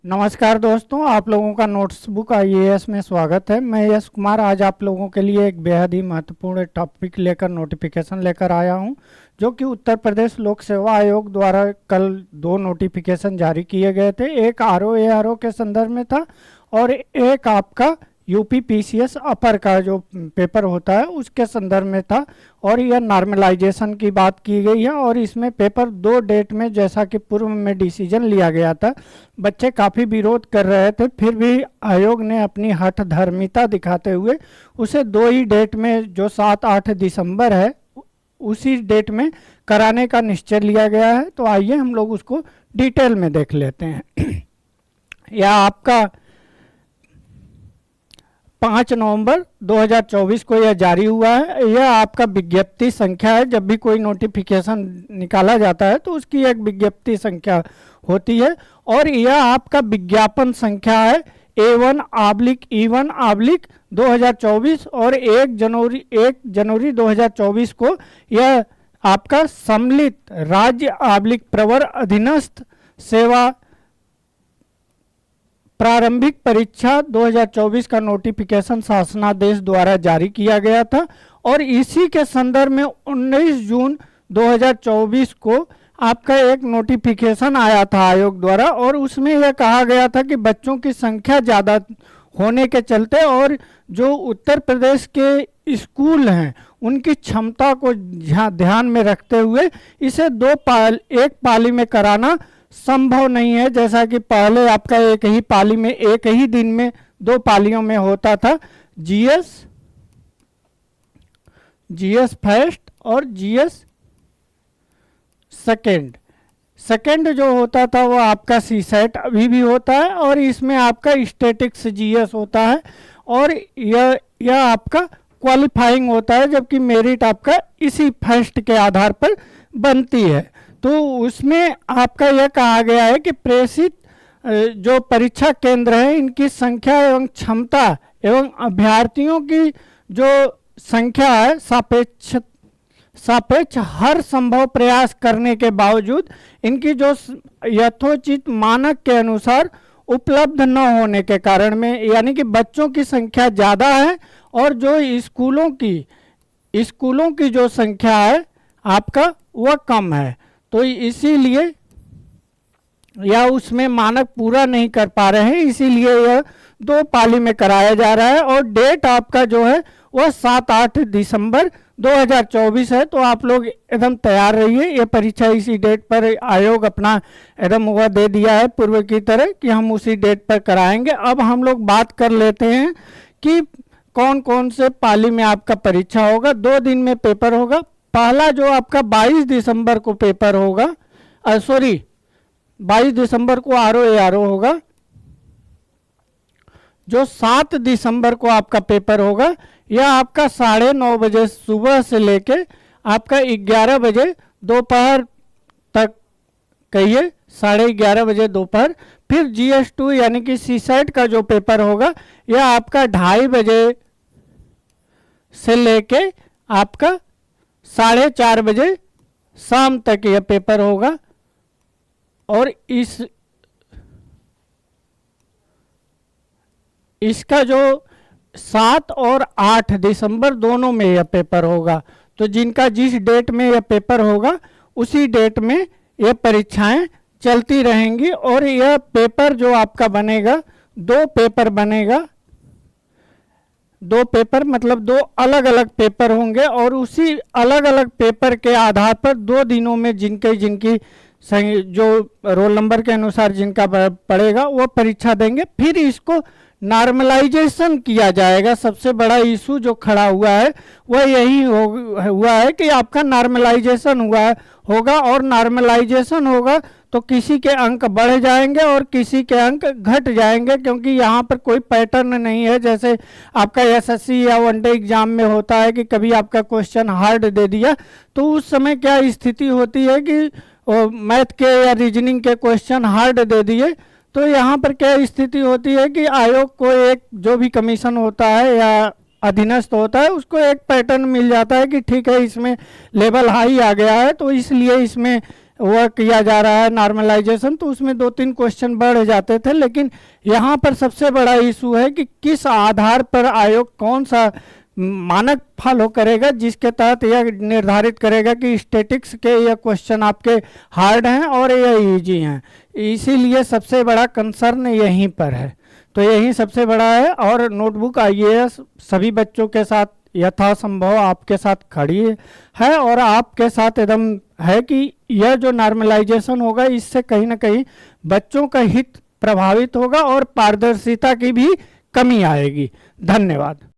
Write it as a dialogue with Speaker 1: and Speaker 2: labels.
Speaker 1: नमस्कार दोस्तों, आप लोगों का नोट्सबुक आईएएस में स्वागत है। मैं यश कुमार आज आप लोगों के लिए एक बेहद ही महत्वपूर्ण टॉपिक लेकर नोटिफिकेशन लेकर आया हूं, जो कि उत्तर प्रदेश लोक सेवा आयोग द्वारा कल दो नोटिफिकेशन जारी किए गए थे। एक आरओ के संदर्भ में था और एक आपका यूपी पीसीएस अपर का जो पेपर होता है उसके संदर्भ में था। और यह नॉर्मलाइजेशन की बात की गई है और इसमें पेपर 2 डेट में, जैसा कि पूर्व में डिसीजन लिया गया था, बच्चे काफ़ी विरोध कर रहे थे, फिर भी आयोग ने अपनी हठधर्मिता दिखाते हुए उसे 2 ही डेट में, जो 7-8 दिसंबर है, उसी डेट में कराने का निश्चय लिया गया है। तो आइए हम लोग उसको डिटेल में देख लेते हैं। यह आपका 5 नवंबर 2024 को यह जारी हुआ है। यह आपका विज्ञप्ति संख्या है। जब भी कोई नोटिफिकेशन निकाला जाता है तो उसकी एक विज्ञप्ति संख्या होती है और यह आपका विज्ञापन संख्या है A1/E1/2024 और 1 जनवरी 2024 को यह आपका सम्मिलित राज्य प्रवर अधीनस्थ सेवा प्रारंभिक परीक्षा 2024 का नोटिफिकेशन शासनादेश द्वारा जारी किया गया था। और इसी के संदर्भ में 19 जून 2024 को आपका एक नोटिफिकेशन आया था आयोग द्वारा और उसमें यह कहा गया था कि बच्चों की संख्या ज़्यादा होने के चलते और जो उत्तर प्रदेश के स्कूल हैं उनकी क्षमता को ध्यान में रखते हुए इसे एक पाली में कराना संभव नहीं है। जैसा कि पहले आपका एक ही पाली में, एक ही दिन में 2 पालियों में होता था, जीएस फर्स्ट और जीएस सेकेंड जो होता था वो आपका सीसेट अभी भी होता है और इसमें आपका स्टैटिक्स जीएस होता है और यह आपका क्वालिफाइंग होता है, जबकि मेरिट आपका इसी फर्स्ट के आधार पर बनती है। तो उसमें आपका यह कहा गया है कि प्रेषित जो परीक्षा केंद्र है इनकी संख्या एवं क्षमता एवं अभ्यर्थियों की जो संख्या है सापेक्ष हर संभव प्रयास करने के बावजूद इनकी जो यथोचित मानक के अनुसार उपलब्ध न होने के कारण में, यानी कि बच्चों की संख्या ज़्यादा है और जो स्कूलों की जो संख्या है आपका वह कम है, तो इसीलिए या उसमें मानक पूरा नहीं कर पा रहे हैं, इसीलिए यह 2 पाली में कराया जा रहा है। और डेट आपका जो है वह 7-8 दिसंबर 2024 है। तो आप लोग एकदम तैयार रहिए। ये परीक्षा इसी डेट पर आयोग अपना एकदम वह दे दिया है पूर्व की तरह कि हम उसी डेट पर कराएंगे। अब हम लोग बात कर लेते हैं कि कौन कौन से पाली में आपका परीक्षा होगा। 2 दिन में पेपर होगा। पहला जो आपका 22 दिसंबर को पेपर होगा, 22 दिसंबर को आरओ होगा। जो 7 दिसंबर को आपका पेपर होगा यह आपका 9:30 बजे सुबह से लेके आपका 11 बजे दोपहर तक, कहिए 11:30 बजे दोपहर। फिर GS2 यानी कि सीसेट का जो पेपर होगा यह आपका 2:30 बजे से लेके आपका 4:30 बजे शाम तक यह पेपर होगा। और इसका जो 7 और 8 दिसंबर दोनों में यह पेपर होगा। तो जिनका जिस डेट में यह पेपर होगा उसी डेट में यह परीक्षाएं चलती रहेंगी। और यह पेपर जो आपका बनेगा, 2 पेपर बनेगा, 2 पेपर मतलब 2 अलग अलग पेपर होंगे और उसी अलग अलग पेपर के आधार पर 2 दिनों में जिनकी जो रोल नंबर के अनुसार जिनका पड़ेगा वो परीक्षा देंगे। फिर इसको नॉर्मलाइजेशन किया जाएगा। सबसे बड़ा इशू जो खड़ा हुआ है वह यही हुआ है कि आपका नॉर्मलाइजेशन होगा और नॉर्मलाइजेशन होगा तो किसी के अंक बढ़ जाएंगे और किसी के अंक घट जाएंगे, क्योंकि यहाँ पर कोई पैटर्न नहीं है। जैसे आपका एसएससी या वनडे एग्जाम में होता है कि कभी आपका क्वेश्चन हार्ड दे दिया तो उस समय क्या स्थिति होती है कि मैथ के या रीजनिंग के क्वेश्चन हार्ड दे दिए, तो यहाँ पर क्या स्थिति होती है कि आयोग को एक जो भी कमीशन होता है या अधीनस्थ होता है उसको एक पैटर्न मिल जाता है कि ठीक है इसमें लेवल हाई आ गया है तो इसलिए इसमें वह किया जा रहा है नॉर्मलाइजेशन, तो उसमें 2-3 क्वेश्चन बढ़ जाते थे। लेकिन यहाँ पर सबसे बड़ा इशू है कि किस आधार पर आयोग कौन सा मानक फॉलो करेगा जिसके तहत यह निर्धारित करेगा कि स्टैटिक्स के यह क्वेश्चन आपके हार्ड हैं और यह इजी हैं। इसीलिए सबसे बड़ा कंसर्न यहीं पर है। तो यही सबसे बड़ा है। और नोटबुक आईएएस सभी बच्चों के साथ यथासंभव आपके साथ खड़ी है और आपके साथ एकदम है कि यह जो नॉर्मलाइजेशन होगा इससे कहीं ना कहीं बच्चों का हित प्रभावित होगा और पारदर्शिता की भी कमी आएगी। धन्यवाद।